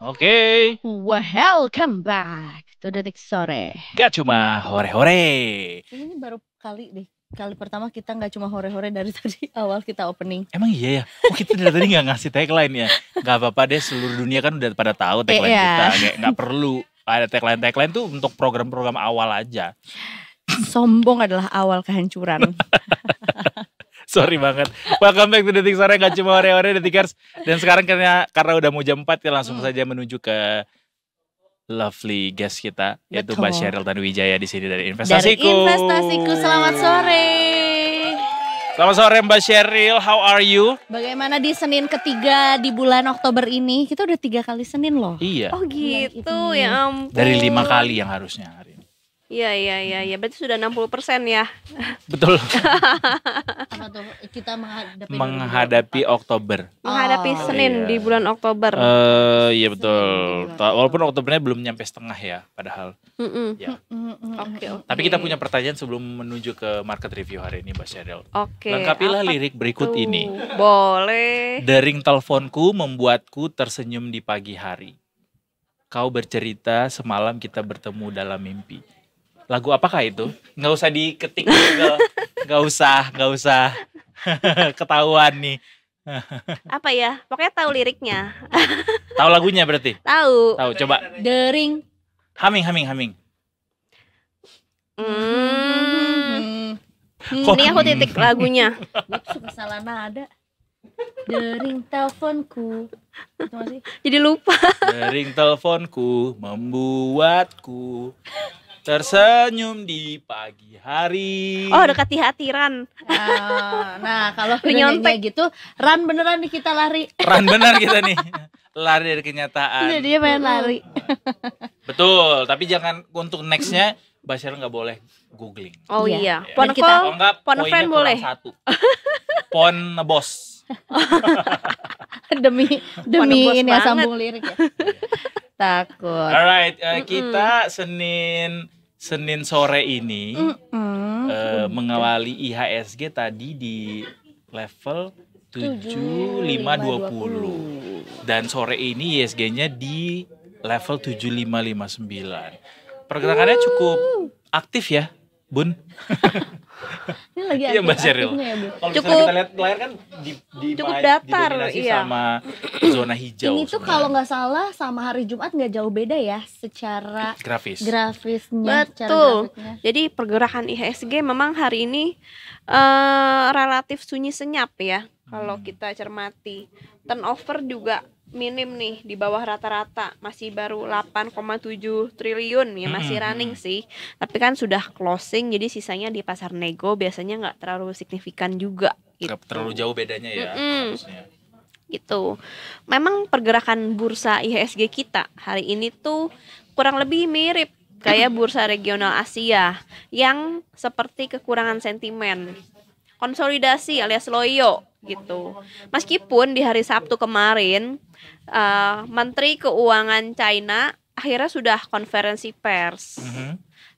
Oke, Welcome back to Detik Sore. gak cuma hore-hore. Ini baru kali pertama kita nggak cuma hore-hore dari tadi awal kita opening. Emang iya ya? Oh kita dari tadi gak ngasih tagline ya? Gak apa-apa deh, seluruh dunia kan udah pada tahu tagline Iya. kita. Kayak gak perlu ada tagline-tagline tuh untuk program-program awal aja. Sombong adalah awal kehancuran. Sorry banget. Welcome back to Detik Sore, gak cuma hore-hore Detikers. Dan sekarang karena udah mau jam 4 ya langsung saja menuju ke lovely guest kita, yaitu Betul. Mbak Sheryl Tanuwijaya di sini dari Dari Investasiku. Investasiku, selamat sore. Selamat sore Mbak Sheryl, how are you? Bagaimana di Senin ketiga di bulan Oktober ini? Kita udah 3 kali Senin loh. Iya, Oh gitu, ini. ya ampun. dari 5 kali yang harusnya hari ini. Iya, berarti sudah 60% ya. Betul. Apa tuh? Kita Menghadapi Oktober. Menghadapi Senin iya. di bulan Oktober. Iya betul. Walaupun Oktobernya belum nyampe setengah ya, padahal. Ya. Oke. Tapi kita punya pertanyaan sebelum menuju ke market review hari ini, Mbak Sheryl. Oke. Lengkapilah apa lirik berikut tuh? ini. Boleh. Dering teleponku membuatku tersenyum di pagi hari. Kau bercerita semalam kita bertemu dalam mimpi. Lagu apakah itu? Nggak usah diketik Google. Nggak usah. Ketahuan nih. Apa ya? Pokoknya tahu liriknya. Tahu lagunya berarti? Tahu. Tahu, coba. Dering. Humming. Ini aku titik lagunya. Gue suka salah nada. Dering teleponku. Itu masih. Jadi lupa. Dering teleponku membuatku tersenyum di pagi hari. Oh, dekat di hatiran. Nah, kalau Nyontek. gitu, Ran beneran nih kita lari. Ran benar kita nih. Lari dari kenyataan. Dia pengen lari. Betul, tapi jangan untuk nextnya Mbak Sheryl nggak boleh googling. Oh Iya. iya. Ya. Pon Dan kita- call. Kalau nggak Pon poinnya friend kurang boleh. 1. Pon bos. demi bos ini ya, banget. sambung lirik ya. Takut. Alright, kita Senin sore ini mengawali IHSG tadi di level 7520 dan sore ini IHSG-nya di level 7559. Pergerakannya cukup aktif ya, Bun. Ini lagi Iya, Mbak Sheryl. aktif-aktifnya ya, Bu. Kalau Cukup- misalnya kita lihat layar kan cukup datar, didominasi iya. sama zona hijau. Ini tuh sebenarnya. kalau nggak salah sama hari Jumat nggak jauh beda ya secara grafis. grafisnya. secara Betul. grafiknya. Jadi pergerakan IHSG memang hari ini relatif sunyi senyap ya. Kalau kita cermati, turnover juga minim nih, di bawah rata-rata, masih baru 8,7 triliun ya, masih running sih. Tapi kan sudah closing, jadi sisanya di pasar nego biasanya nggak terlalu signifikan juga gitu. Nggak terlalu jauh bedanya ya. Harusnya. Gitu. Memang pergerakan bursa IHSG kita hari ini tuh kurang lebih mirip kayak bursa regional Asia yang seperti kekurangan sentimen. Konsolidasi alias loyo gitu. Meskipun di hari Sabtu kemarin Menteri Keuangan China akhirnya sudah konferensi pers.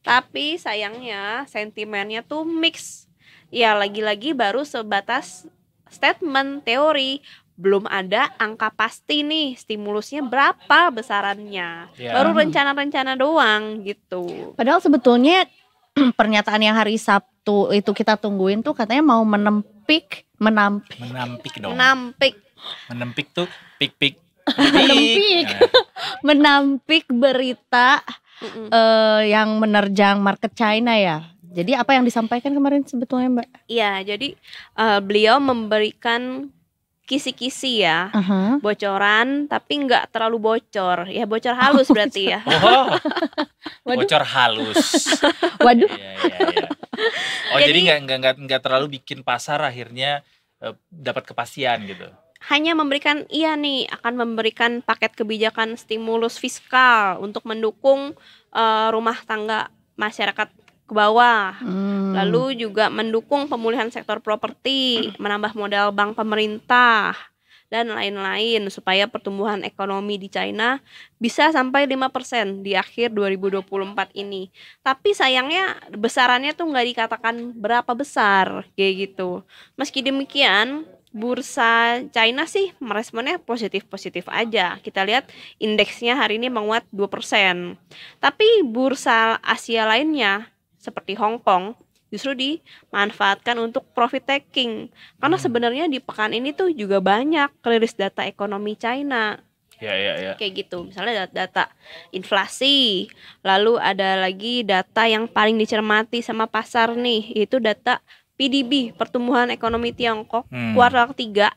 Tapi sayangnya sentimennya tuh mix. Ya lagi-lagi baru sebatas statement teori, belum ada angka pasti nih stimulusnya berapa besarannya. Ya. Baru rencana-rencana doang gitu. Padahal sebetulnya pernyataan yang hari Sabtu itu kita tungguin tuh katanya mau menampik Menampik dong. Menempik tuh pik. Menempik. menampik berita yang menerjang market China ya. Jadi apa yang disampaikan kemarin sebetulnya, Mbak? Iya, jadi beliau memberikan kisi-kisi ya, bocoran tapi nggak terlalu bocor. Ya bocor halus berarti ya. Oh, Waduh. bocor halus. Waduh. Iya. Oh jadi nggak terlalu bikin pasar akhirnya dapat kepastian gitu. Hanya memberikan akan memberikan paket kebijakan stimulus fiskal untuk mendukung rumah tangga masyarakat ke bawah. Lalu juga mendukung pemulihan sektor properti, menambah modal bank pemerintah dan lain-lain supaya pertumbuhan ekonomi di China bisa sampai 5% di akhir 2024 ini. Tapi sayangnya besarannya tuh nggak dikatakan berapa besar kayak gitu. Meski demikian, bursa China sih meresponnya positif-positif aja. Kita lihat indeksnya hari ini menguat 2%. Tapi bursa Asia lainnya seperti Hong Kong justru dimanfaatkan untuk profit taking. Karena sebenarnya di pekan ini tuh juga banyak rilis data ekonomi China. Ya. Kayak gitu, misalnya data inflasi, lalu ada lagi data yang paling dicermati sama pasar nih, yaitu data PDB, pertumbuhan ekonomi Tiongkok kuartal ketiga.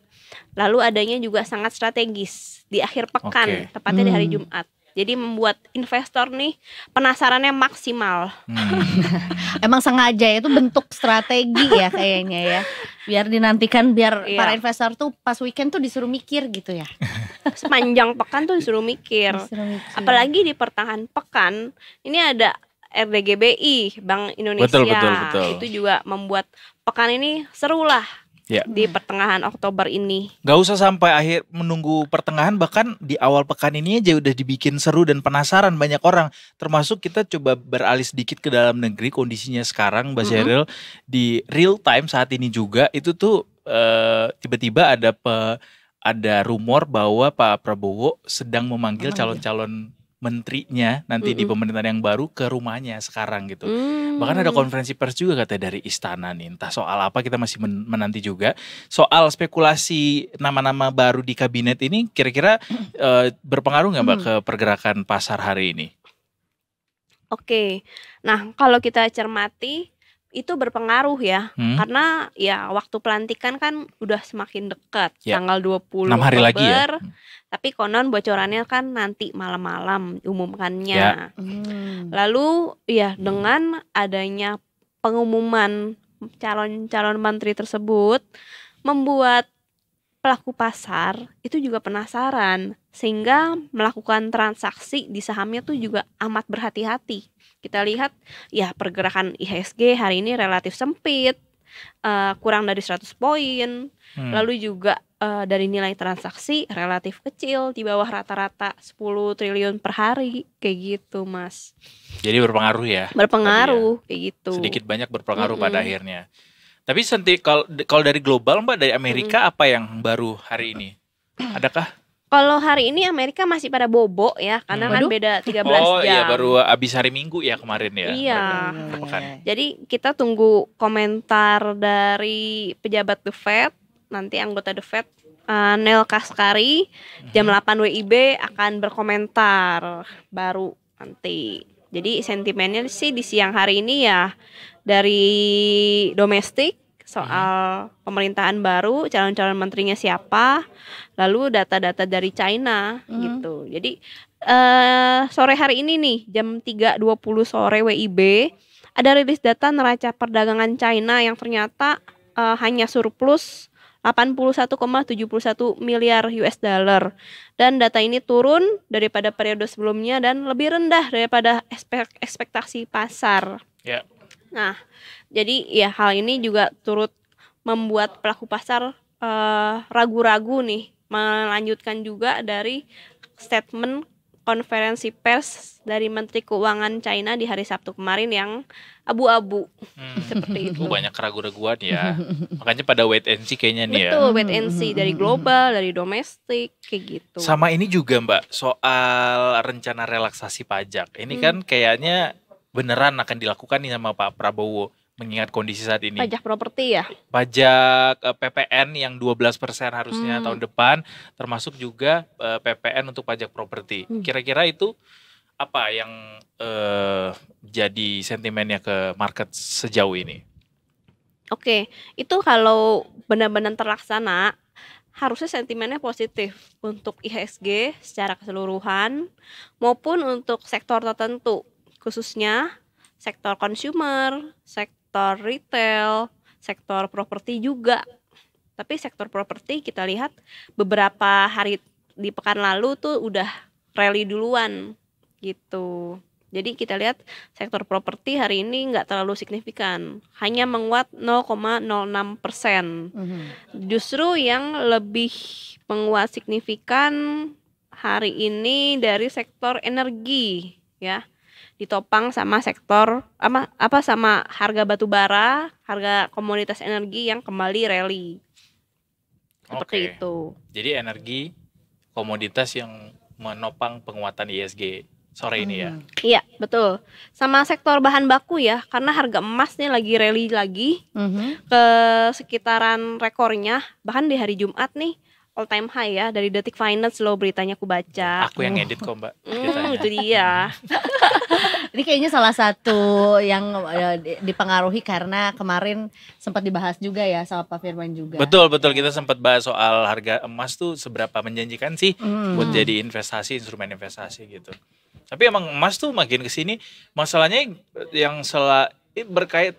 Lalu adanya juga sangat strategis di akhir pekan, tepatnya di hari Jumat. Jadi membuat investor nih penasarannya maksimal. Emang sengaja itu bentuk strategi ya kayaknya ya. Biar dinantikan, biar para investor tuh pas weekend tuh disuruh mikir gitu ya. Sepanjang pekan tuh disuruh mikir. Apalagi di pertengahan pekan ini ada RDGBI, Bank Indonesia. Betul. Itu juga membuat pekan ini seru lah. Di pertengahan Oktober ini. Gak usah sampai akhir menunggu pertengahan, bahkan di awal pekan ini aja udah dibikin seru dan penasaran banyak orang. Termasuk kita coba beralih sedikit ke dalam negeri, kondisinya sekarang Mbak Sheryl di real time saat ini juga itu tuh tiba-tiba ada rumor bahwa Pak Prabowo sedang memanggil calon-calon menterinya nanti di pemerintahan yang baru ke rumahnya sekarang gitu. Bahkan ada konferensi pers juga katanya dari istana nih. Entah soal apa, kita masih menanti juga. Soal spekulasi nama-nama baru di kabinet ini kira-kira berpengaruh nggak Mbak ke pergerakan pasar hari ini? Oke. Nah, kalau kita cermati itu berpengaruh ya. Karena ya waktu pelantikan kan udah semakin dekat, tanggal 20 6 hari Oktober. Lagi ya. Tapi konon bocorannya kan nanti malam-malam diumumkannya. Lalu ya dengan adanya pengumuman calon-calon menteri tersebut membuat pelaku pasar itu juga penasaran, sehingga melakukan transaksi di sahamnya tuh juga amat berhati-hati. Kita lihat ya pergerakan IHSG hari ini relatif sempit, kurang dari 100 poin. Lalu juga dari nilai transaksi relatif kecil, di bawah rata-rata 10 triliun per hari, kayak gitu Mas. Jadi berpengaruh ya? Berpengaruh, kayak gitu. Sedikit banyak berpengaruh pada akhirnya. Tapi kalau dari global Mbak, dari Amerika apa yang baru hari ini? Adakah? Kalau hari ini Amerika masih pada bobo ya, karena kan beda 13 jam. Oh iya, baru habis hari Minggu ya kemarin ya. Iya. Jadi kita tunggu komentar dari pejabat The Fed, nanti anggota The Fed, Neil Kashkari, jam 8 WIB akan berkomentar baru nanti. Jadi sentimennya sih di siang hari ini ya dari domestik soal pemerintahan baru, calon-calon menterinya siapa, lalu data-data dari China gitu. Jadi sore hari ini nih jam 3.20 sore WIB ada rilis data neraca perdagangan China yang ternyata hanya surplus 81,71 miliar US dollar, dan data ini turun daripada periode sebelumnya dan lebih rendah daripada ekspektasi pasar. Nah, jadi ya hal ini juga turut membuat pelaku pasar ragu-ragu nih, melanjutkan juga dari statement konferensi pers dari Menteri Keuangan China di hari Sabtu kemarin yang abu-abu seperti itu. Banyak keraguan-raguan ya. Makanya pada wait and see kayaknya nih ya. Betul, wait and see dari global, dari domestik, kayak gitu. Sama ini juga Mbak, soal rencana relaksasi pajak. Ini kan kayaknya beneran akan dilakukan nih sama Pak Prabowo, mengingat kondisi saat ini. Pajak properti ya? Pajak PPN yang 12% harusnya tahun depan, termasuk juga PPN untuk pajak properti. Kira-kira itu apa yang jadi sentimennya ke market sejauh ini? Oke, itu kalau benar-benar terlaksana, harusnya sentimennya positif untuk IHSG secara keseluruhan maupun untuk sektor tertentu, khususnya sektor consumer, sektor retail, sektor properti juga. Tapi sektor properti kita lihat beberapa hari di pekan lalu tuh udah rally duluan gitu. Jadi kita lihat sektor properti hari ini nggak terlalu signifikan, hanya menguat 0,06%. Justru yang lebih menguat signifikan hari ini dari sektor energi ya, ditopang sama sektor sama harga batu bara, harga komoditas energi yang kembali rally. Seperti Oke. itu. Jadi energi komoditas yang menopang penguatan ISG sore ini ya. Iya, betul. Sama sektor bahan baku ya, karena harga emas nih lagi rally lagi ke sekitaran rekornya. Bahkan di hari Jumat nih all time high ya, dari Detik Finance loh beritanya aku baca. Aku yang edit kok Mbak. Beritanya. Itu dia. Ini kayaknya salah satu yang dipengaruhi karena kemarin sempat dibahas juga ya sama Pak Firman juga. Betul kita sempat bahas soal harga emas tuh seberapa menjanjikan sih buat jadi investasi, instrumen investasi gitu. Tapi emang emas tuh makin kesini masalahnya yang berkait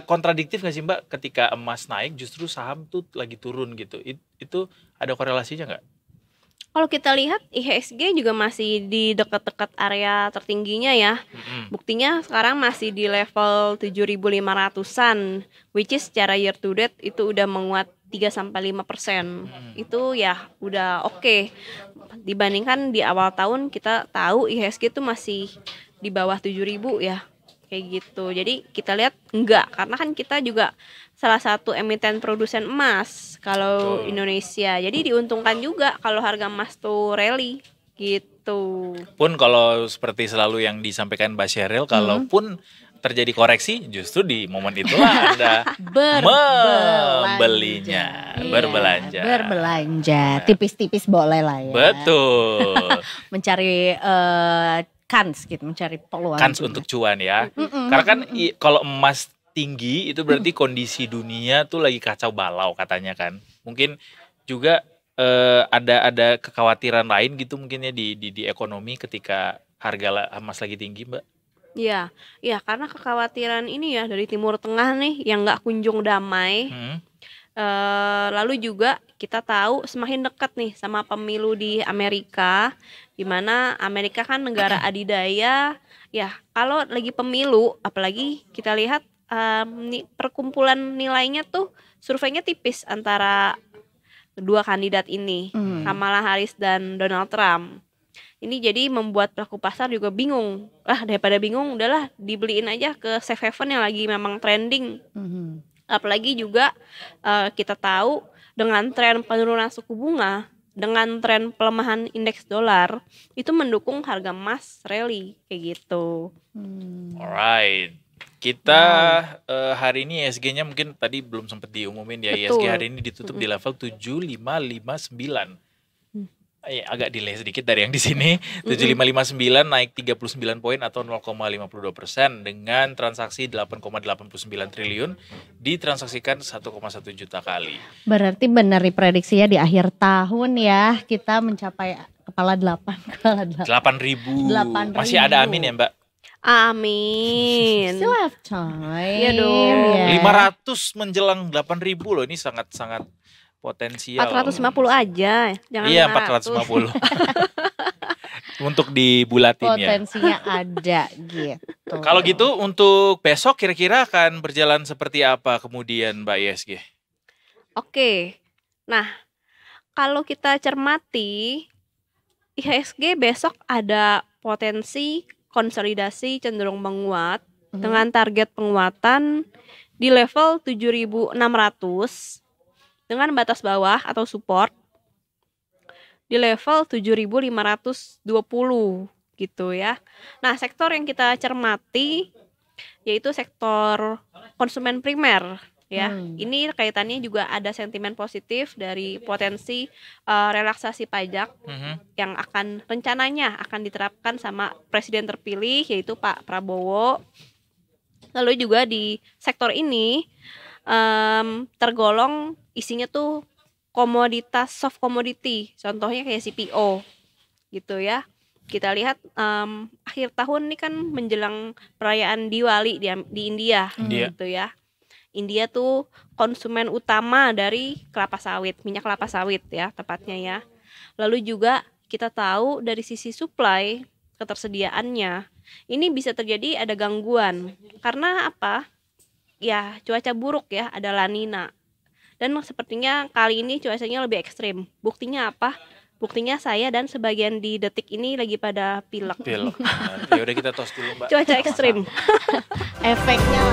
kontradiktif nggak sih Mbak, ketika emas naik justru saham tuh lagi turun gitu. Itu ada korelasinya nggak? Kalau kita lihat IHSG juga masih di dekat-dekat area tertingginya ya. Buktinya sekarang masih di level 7.500-an, which is secara year to date itu udah menguat 3-5%. Itu ya udah oke. Dibandingkan di awal tahun kita tahu IHSG itu masih di bawah 7.000 ya. Kayak gitu. Jadi kita lihat enggak, karena kan kita juga salah satu emiten produsen emas kalau Indonesia. Jadi diuntungkan juga kalau harga emas tuh rally gitu. Pun kalau seperti selalu yang disampaikan Mbak Sheryl, kalaupun terjadi koreksi justru di momen itulah Anda membelinya, berbelanja. Tipis-tipis boleh lah ya. Betul. Mencari kans gitu, mencari peluang. Kans juga. untuk cuan ya. Karena kan kalau emas tinggi itu berarti kondisi dunia tuh lagi kacau balau katanya kan. Mungkin juga ada kekhawatiran lain gitu mungkin ya di ekonomi ketika harga emas lagi tinggi, Mbak. Iya, karena kekhawatiran ini ya dari Timur Tengah nih yang nggak kunjung damai. Lalu juga kita tahu semakin dekat nih sama pemilu di Amerika, di mana Amerika kan negara adidaya. Ya, kalau lagi pemilu, apalagi kita lihat perkumpulan nilainya tuh surveinya tipis antara kedua kandidat ini, Kamala Harris dan Donald Trump. Ini jadi membuat pelaku pasar juga bingung. Daripada bingung, udahlah dibeliin aja ke safe haven yang lagi memang trending. Apalagi juga kita tahu dengan tren penurunan suku bunga, dengan tren pelemahan indeks dolar, itu mendukung harga emas rally kayak gitu. Alright. Kita hari ini ISG-nya mungkin tadi belum sempat diumumin ya. Betul. ISG hari ini ditutup di level 7559. Agak delay sedikit dari yang di sini. 7559 naik 39 poin atau 0,52% dengan transaksi 8,89 triliun ditransaksikan 1,1 juta kali. Berarti benar prediksinya di akhir tahun ya kita mencapai kepala 8. 8.000. Masih ada amin ya, Mbak? Amin. Still have time. Iya dong. Ya. 500 menjelang 8.000 loh. Ini sangat-sangat potensial. 450 aja, jangan Iya, 500. 450. Untuk dibulatin ya. Potensinya ada gitu. Kalau gitu untuk besok kira-kira akan berjalan seperti apa kemudian Mbak ISG? Oke. Nah, kalau kita cermati IHSG besok ada potensi konsolidasi cenderung menguat dengan target penguatan di level 7.600 dengan batas bawah atau support di level 7.520 gitu ya. Nah, sektor yang kita cermati yaitu sektor konsumen primer ya. Ini kaitannya juga ada sentimen positif dari potensi relaksasi pajak yang rencananya akan diterapkan sama presiden terpilih yaitu Pak Prabowo. Lalu juga di sektor ini tergolong isinya tuh komoditas soft commodity, contohnya kayak CPO gitu ya. Kita lihat akhir tahun ini kan menjelang perayaan Diwali di India gitu ya. India tuh konsumen utama dari kelapa sawit, minyak kelapa sawit ya tepatnya ya. Lalu juga kita tahu dari sisi supply ketersediaannya ini bisa terjadi ada gangguan karena apa? Ya cuaca buruk ya, ada La Nina. Dan sepertinya kali ini cuacanya lebih ekstrim. Buktinya apa? Buktinya saya dan sebagian di Detik ini lagi pada pilek. Ya udah kita tos dulu Mbak. Cuaca ekstrim. Efeknya